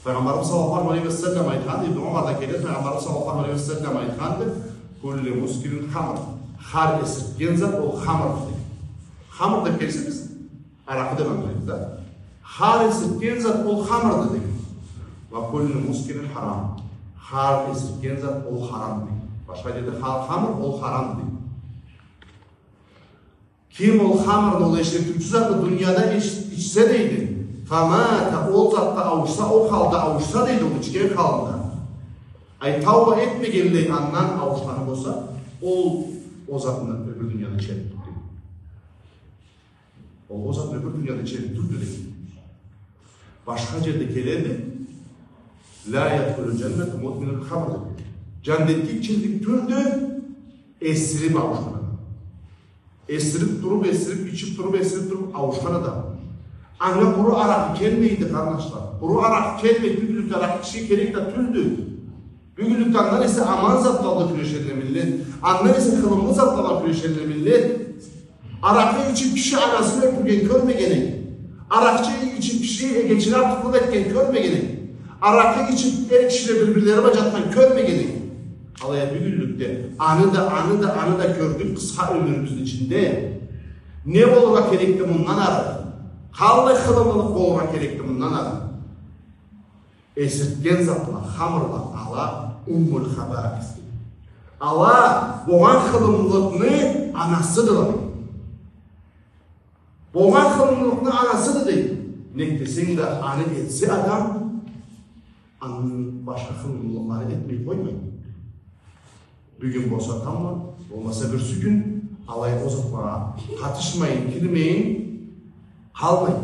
Peygamberimiz sallallahu aleyhi ve sellem aytgan, İbn Umar'da gelir, Peygamberimiz sallallahu aleyhi ve sellem aytgandır. Kulli muskirin hamr. Har esirtgen zat o hamr. Hamr da kelsi biz arakı demekteyiz da. Har esirtgen zat o hamr dedik. Ve kulli muskirin haram. Har esirtgen zat o haram dedik. Başka yerde hamr o haram dedik. Kim ol hamr ol eşirtücü zatı dünyada içse deydi. Famata ol zatta avuşsa, o halda avuşsa deydi o içken halda. Ay tavba etmegenliği andan avuşlanıp olsa, o zatından öbür dünyada içeri tuttu. O zatından öbür dünyada içeri tuttu deydi. Başka yerde gelirdi. La yadkulü cennet mutminul hamr dedi. Cennetlik çildik türdü, esirip avuşkan adam. Esirip durup, esirip durup avuşkan adam. Anla kuru arak kelmeydi kardeşler. Kuru arak kelmeydi, büyülükte arak kişi kerekle tüldü. Büyülükte anlar ise aman zatlarla küreşenle millet. Anlar ise kılımlı zatlarla küreşenle millet. Arakı için kişi anasını öpürgen körme gerek. Arakçı için kişiyi geçiler tutup etken körme gerek. Arakı için her kişiyle birbirleri bacaktan körme gerek. Alaya büyülükte anı da gördük kısa ömrümüzün içinde. Ne olmak gerekti bundan aradı. Kallı kılımlılık olmak gerekti bundan aradı. Esirtgen zatla, hamırla ala ummul habarisi. Ala boğan kılımlılıkını anasıdır. Boğan kılımlılıkını anasıdır değil. Nektesin de anı etse adam, anın başka kılımlılıkları etmeyi koymayın. Bugün boşatan mı? Olmasa bir gün alay o zatla katışmayın, girmeyin, kalmayın.